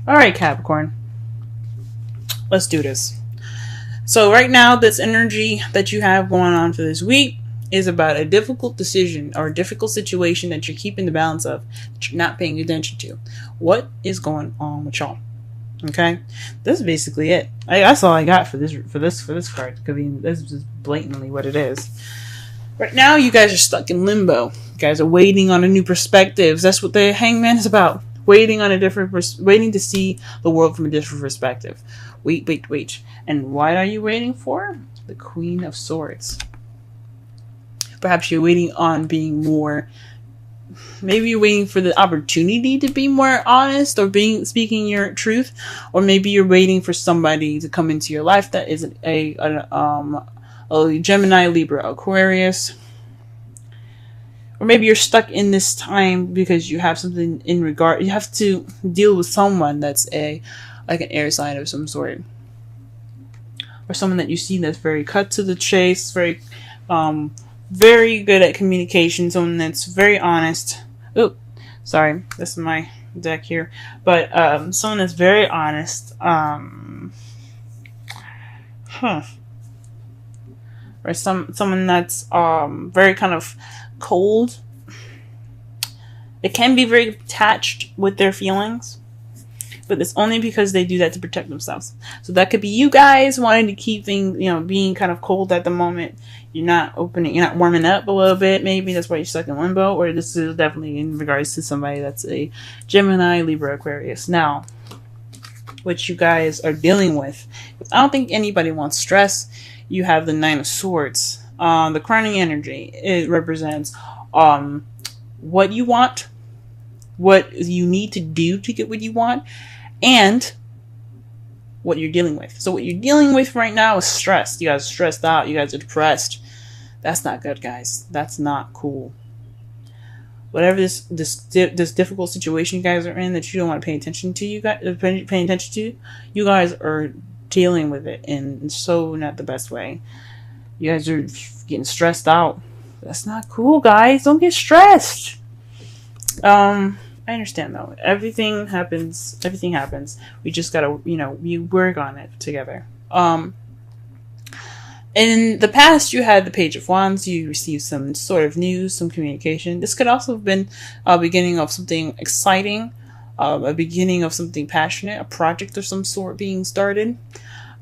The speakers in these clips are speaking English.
All right, Capricorn. Let's do this. So right now, this energy that you have going on for this week is about a difficult decision or a difficult situation that you're keeping the balance of, that you're not paying attention to. What is going on with y'all? Okay, this is basically it. That's all I got for this card. I mean, this is just blatantly what it is. Right now, you guys are stuck in limbo. You guys are waiting on a new perspective. That's what the Hangman is about. Waiting to see the world from a different perspective. Wait. And what are you waiting for? The Queen of Swords. Perhaps you're waiting on being more. Maybe you're waiting for the opportunity to be more honest or speaking your truth, or maybe you're waiting for somebody to come into your life that is a Gemini, Libra, Aquarius. Or maybe you're stuck in this time because you have something you have to deal with someone that's like an air sign of some sort. Or someone that you see that's very cut to the chase, very good at communication, someone that's very honest. Oh, sorry, this is my deck here. But someone that's very honest. Or someone that's very kind of cold. It can be very attached with their feelings, but it's only because they do that to protect themselves. So that could be you guys wanting to keep things, being kind of cold at the moment. You're not warming up a little bit. Maybe that's why you're stuck in limbo. Or this is definitely in regards to somebody that's a Gemini, Libra, Aquarius. Now, what you guys are dealing with, I don't think anybody wants stress. You have the Nine of Swords. The crowning energy, it represents what you want, what you need to do to get what you want, and what you're dealing with. So what you're dealing with right now is stress. You guys are stressed out. You guys are depressed. That's not good, guys. That's not cool. Whatever this difficult situation you guys are in that you don't want to pay attention to, you guys are dealing with it in so not the best way. You guys are getting stressed out. That's not cool, guys. Don't get stressed. I understand though. Everything happens. We just gotta, we work on it together. In the past, you had the Page of Wands. You received some sort of news, some communication. This could also have been a beginning of something exciting, a beginning of something passionate, a project of some sort being started,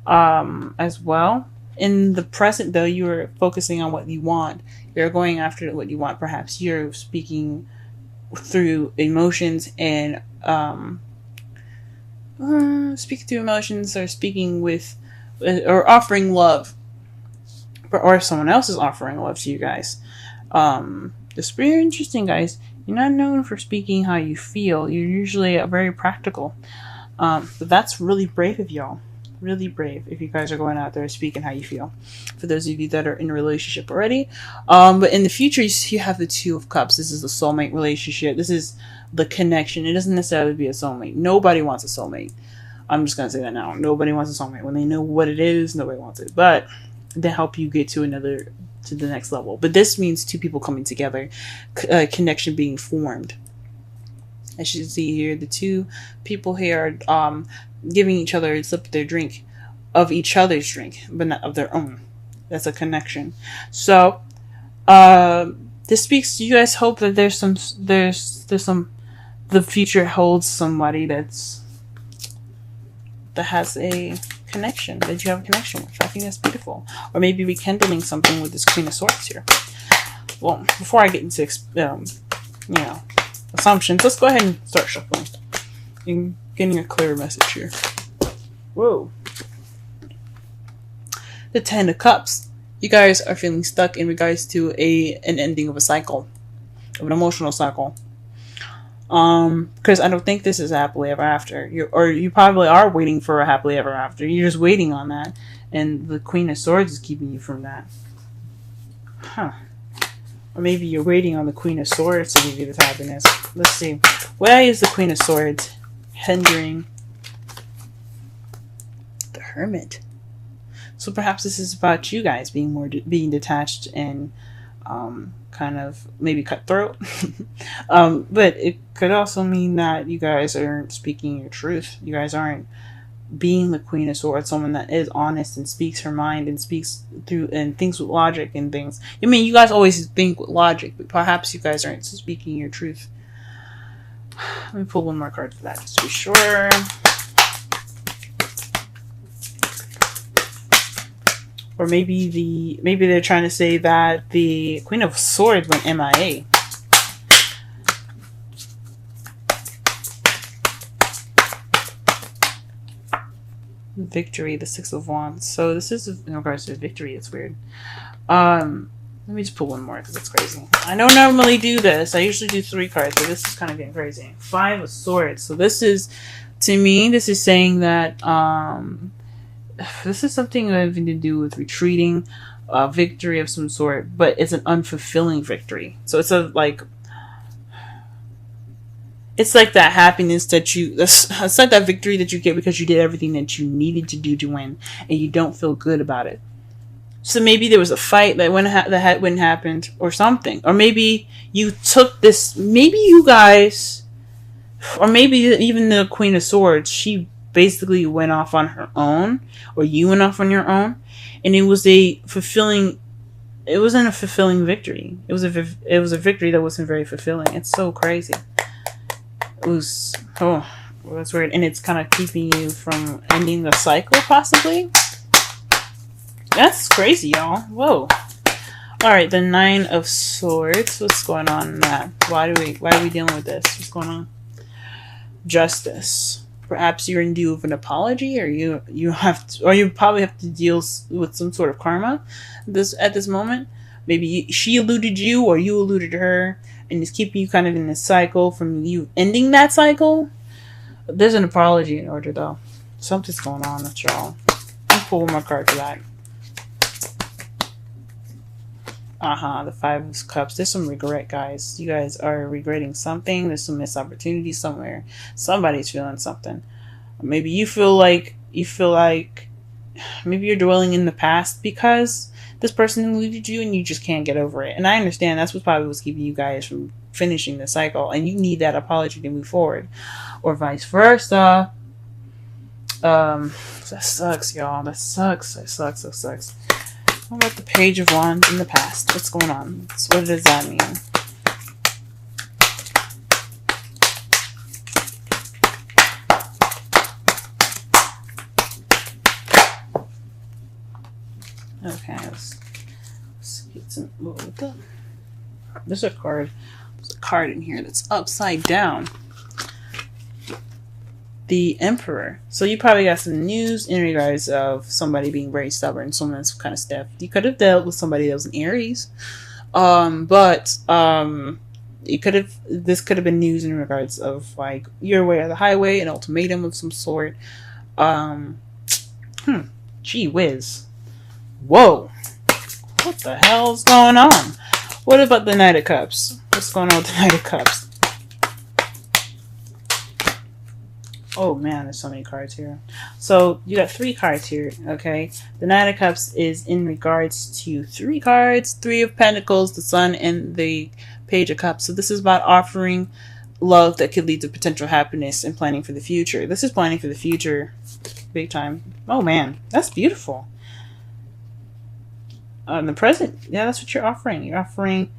as well. In the present, though, you are focusing on what you want. You're going after what you want. Perhaps you're speaking through emotions and speaking with or offering love, or someone else is offering love to you guys. It's very interesting, guys. You're not known for speaking how you feel. You're usually very practical, but that's really brave of y'all. Really brave if you guys are going out there speaking how you feel. For those of you that are in a relationship already, but in the future you have the Two of Cups. This is the soulmate relationship. This is the connection. It doesn't necessarily be a soulmate. Nobody wants a soulmate. I'm just gonna say that now. Nobody wants a soulmate. When they know what it is, nobody wants it. But they help you get to the next level. But this means two people coming together, connection being formed. As you see here, the two people here are giving each other a sip of each other's drink, but not of their own. That's a connection. So this speaks to you guys. Hope that there's some the future holds somebody that has a connection, that you have a connection with. I think that's beautiful. Or maybe rekindling something with this Queen of Swords here. Well, before I get into assumptions, let's go ahead and start shuffling and getting a clear message here. Whoa. The Ten of Cups. You guys are feeling stuck in regards to an ending of a cycle, of an emotional cycle. Because I don't think this is happily ever after. You probably are waiting for a happily ever after. You're just waiting on that, and the Queen of Swords is keeping you from that. Or maybe you're waiting on the Queen of Swords to give you this happiness. Let's see. Why is the Queen of Swords hindering the Hermit? So perhaps this is about you guys being detached and kind of maybe cutthroat. But it could also mean that you guys aren't speaking your truth. You guys aren't being the Queen of Swords, someone that is honest and speaks her mind and speaks through and thinks with logic and things. I mean, you guys always think with logic, but perhaps you guys aren't speaking your truth. Let me pull one more card for that just to be sure. Or maybe they're trying to say that the Queen of Swords went MIA. Victory, the Six of Wands. So this is in regards to victory. It's weird. Let me just pull one more because it's crazy. I don't normally do this. I usually do 3 cards, but this is kind of getting crazy. 5 of Swords. So this is, to me, this is saying that this is something having to do with retreating, victory of some sort, but it's an unfulfilling victory. So it's it's like that happiness that it's like that victory that you get because you did everything that you needed to do to win, and you don't feel good about it. So maybe there was a fight that wouldn't happen, or something, or maybe you took this. Maybe you guys, or maybe even the Queen of Swords, she basically went off on her own, or you went off on your own, and it wasn't a fulfilling victory. It was a victory that wasn't very fulfilling. It's so crazy. It was, well, that's weird, and it's kind of keeping you from ending the cycle, possibly. That's crazy, y'all. Whoa. All right, the 9 of Swords. What's going on in that? Why are we dealing with this? What's going on? Justice. Perhaps you're in due of an apology, or you probably have to deal with some sort of karma at this moment. Maybe she eluded you, or you eluded her, and it's keeping you kind of in this cycle from you ending that cycle. There's an apology in order, though. Something's going on with y'all. I'll pull one more card for that. The 5 of Cups. There's some regret, guys. You guys are regretting something. There's some missed opportunity somewhere. Somebody's feeling something. Maybe you feel like maybe you're dwelling in the past because this person eluded you and you just can't get over it. And I understand that's what's keeping you guys from finishing the cycle, and you need that apology to move forward, or vice versa. That sucks, y'all. That sucks. What about the Page of Wands in the past? What's going on? What does that mean? Okay, let's get some. What the? There's a card. There's a card in here that's upside down. The Emperor. So you probably got some news in regards of somebody being very stubborn, someone that's kind of stiff. You could have dealt with somebody that was an Aries, this could have been news in regards of like your way or the highway, an ultimatum of some sort. Gee whiz. Whoa. What the hell's going on? What about the Knight of Cups? What's going on with the Knight of Cups? Oh man, there's so many cards here. So you got 3 cards here, okay? The Knight of Cups is in regards to 3 cards. 3 of Pentacles, the Sun, and the Page of Cups. So this is about offering love that could lead to potential happiness and planning for the future. This is planning for the future big time. Oh man, that's beautiful. The present, yeah, that's what you're offering. You're offering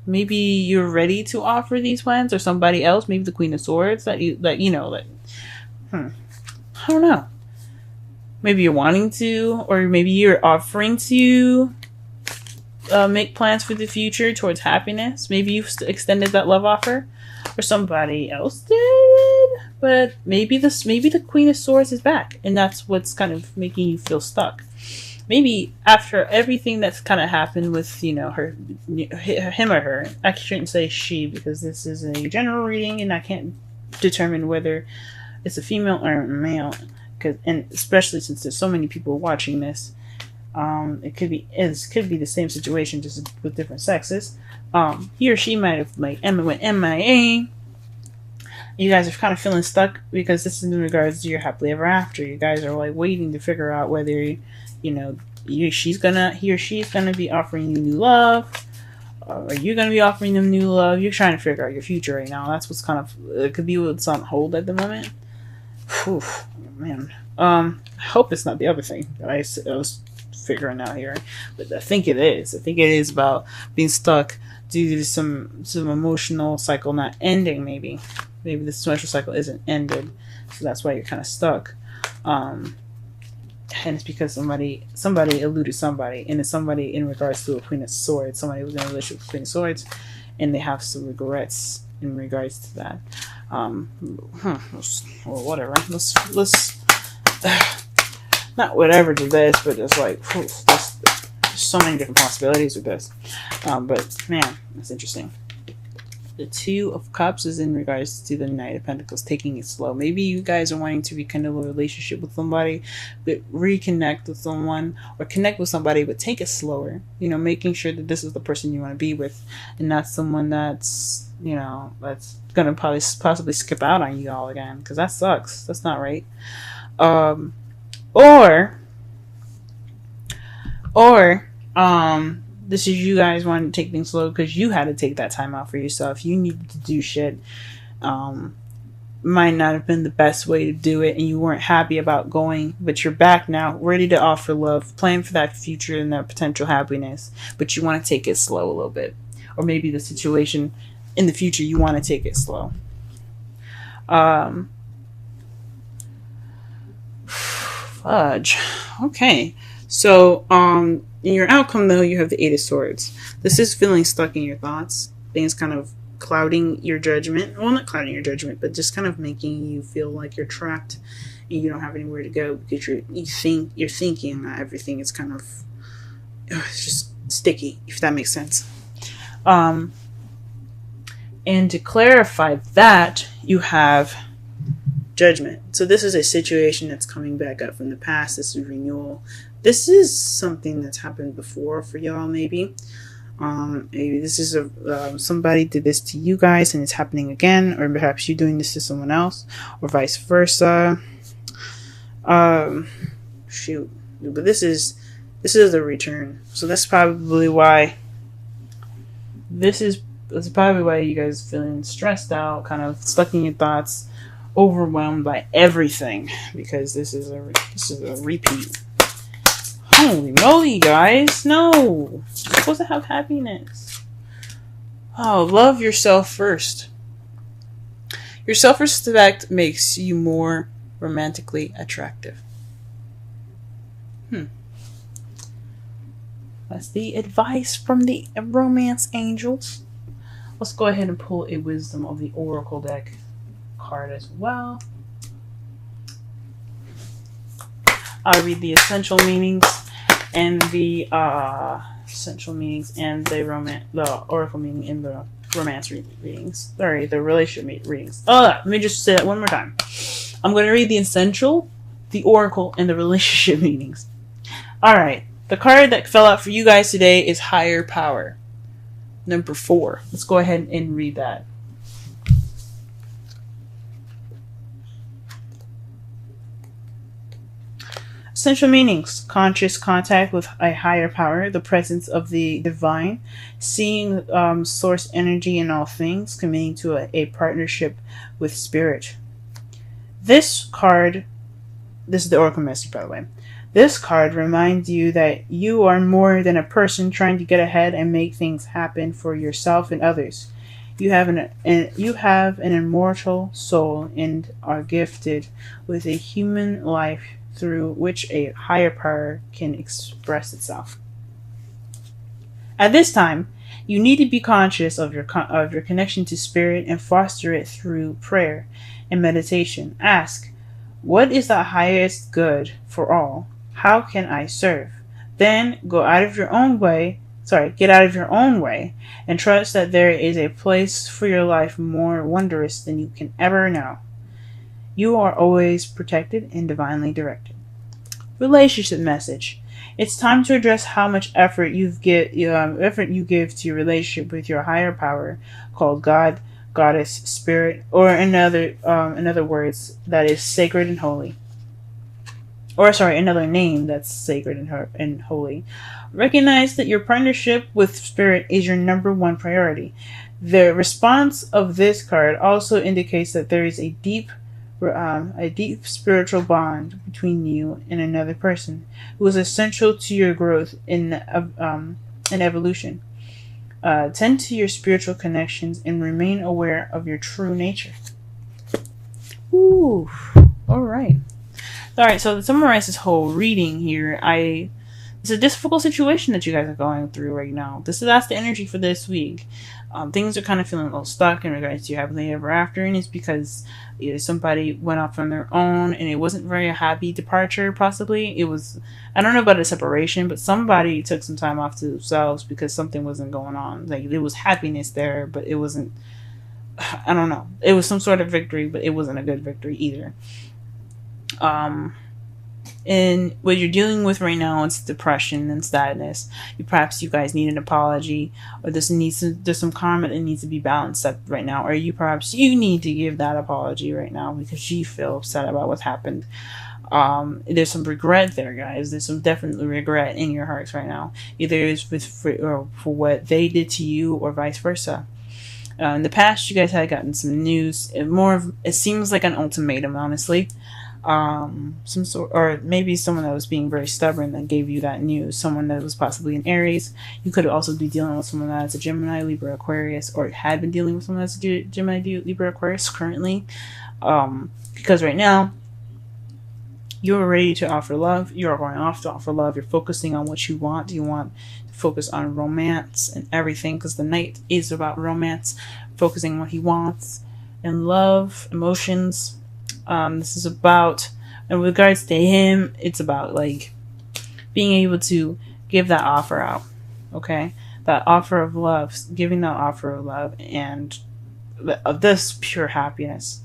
maybe you're ready to offer these plans, or somebody else, maybe the Queen of Swords I don't know. Maybe you're wanting to, or maybe you're offering to make plans for the future towards happiness. Maybe you've extended that love offer, or somebody else did. But maybe the Queen of Swords is back, and that's what's kind of making you feel stuck. Maybe after everything that's kind of happened with, him or her. I shouldn't say she, because this is a general reading and I can't determine whether it's a female or a male. And especially since there's so many people watching this, it could be the same situation, just with different sexes. He or she might have went MIA, You guys are kind of feeling stuck because this is in regards to your happily ever after. You guys are like waiting to figure out whether he or she's gonna be offering you new love. Are you gonna be offering them new love? You're trying to figure out your future right now. That's what's kind of, it could be what's on hold at the moment. Whew, man. I hope it's not the other thing that I was figuring out here, but I think it is. I think it is about being stuck due to some emotional cycle not ending. Maybe the social cycle isn't ended, so that's why you're kind of stuck. And it's because somebody eluded somebody, and it's somebody in regards to a Queen of Swords. Somebody was in a relationship with Queen of Swords, and they have some regrets in regards to that. Or whatever. Let's not whatever to this, but it's like there's so many different possibilities with this. But man, that's interesting. The Two of Cups is in regards to the Knight of Pentacles, taking it slow. Maybe you guys are wanting to rekindle a relationship with somebody, but reconnect with someone, or connect with somebody, but take it slower. Making sure that this is the person you want to be with, and not someone that's that's gonna possibly skip out on you all again, because that sucks. That's not right. Or this is you guys wanting to take things slow because you had to take that time out for yourself. You needed to do shit. Might not have been the best way to do it, and you weren't happy about going, but you're back now, ready to offer love, planning for that future and that potential happiness, but you want to take it slow a little bit. Or maybe the situation in the future, you want to take it slow. Fudge. Okay. So, in your outcome, though, you have the Eight of Swords. This is feeling stuck in your thoughts. Things kind of clouding your judgment. Well, not clouding your judgment, but just kind of making you feel like you're trapped and you don't have anywhere to go because you're thinking that everything is kind of it's just sticky, if that makes sense. And to clarify that, you have Judgment. So this is a situation that's coming back up from the past. This is renewal. This is something that's happened before for y'all, maybe. Maybe this is somebody did this to you guys and it's happening again, or perhaps you doing this to someone else, or vice versa. Shoot. But this is the return. So that's probably why that's probably why you guys feeling stressed out, kind of stuck in your thoughts, overwhelmed by everything, because this is a repeat. Holy moly, guys! No, you're supposed to have happiness. Oh, love yourself first. Your self-respect makes you more romantically attractive. That's the advice from the romance angels. Let's go ahead and pull a Wisdom of the Oracle deck card as well. I'll read the essential meanings and the oracle meaning in the romance readings. Sorry, the relationship readings. Let me just say that one more time. I'm going to read the essential, the oracle, and the relationship meanings. Alright, the card that fell out for you guys today is Higher Power. Number 4. Let's go ahead and read that. Essential meanings: conscious contact with a higher power, the presence of the divine, seeing source energy in all things, committing to a partnership with spirit. This is the Oracle message, by the way. This card reminds you that you are more than a person trying to get ahead and make things happen for yourself and others. You have an immortal soul and are gifted with a human life through which a higher power can express itself. At this time, you need to be conscious of your connection to spirit and foster it through prayer and meditation. Ask, what is the highest good for all? How can I serve? Then get out of your own way and trust that there is a place for your life more wondrous than you can ever know. You are always protected and divinely directed. Relationship message. It's time to address how much effort you give to your relationship with your higher power called God, goddess, spirit, or in other words, that is sacred and holy. Or sorry, another name that's sacred and holy. Recognize that your partnership with spirit is your number one priority. The response of this card also indicates that there is a deep spiritual bond between you and another person who is essential to your growth in evolution. Tend to your spiritual connections and remain aware of your true nature. Ooh, all right. All right, so to summarize this whole reading here, it's a difficult situation that you guys are going through right now. That's the energy for this week. Things are kind of feeling a little stuck in regards to your happily ever after, and it's because either somebody went off on their own and it wasn't very a happy departure. Possibly it was, I don't know about a separation, but somebody took some time off to themselves because something wasn't going on. Like there was happiness there, but it wasn't. I don't know. It was some sort of victory, but it wasn't a good victory either. And what you're dealing with right now is depression and sadness. Perhaps you guys need an apology, or there's some karma that needs to be balanced up right now, or you need to give that apology right now because you feel upset about what happened. There's some regret there, guys. There's some definitely regret in your hearts right now. Either it's for what they did to you, or vice versa. In the past, you guys had gotten some news. It seems like an ultimatum, honestly. Some sort, or maybe someone that was being very stubborn that gave you that news. Someone that was possibly an Aries. You could also be dealing with someone that's a Gemini, Libra, Aquarius, or had been dealing with someone that's a Gemini, Libra, Aquarius currently. Because right now, you're ready to offer love. You're going off to offer love. You're focusing on what you want. You want to focus on romance and everything, because the Knight is about romance, focusing on what he wants and love, emotions. This is about, in regards to him, it's about like being able to give that offer out. Okay, that offer of love, giving that offer of love and of this pure happiness,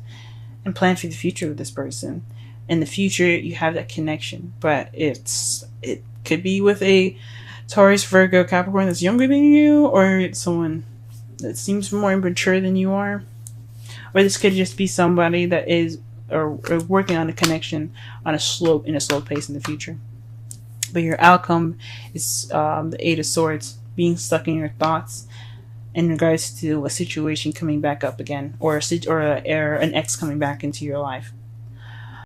and plan for the future with this person. In the future, you have that connection, but it could be with a Taurus, Virgo, Capricorn that's younger than you, or it's someone that seems more immature than you are, or this could just be somebody that is or working on a connection in a slow pace in the future. But your outcome is the Eight of Swords, being stuck in your thoughts in regards to a situation coming back up again, or an ex coming back into your life.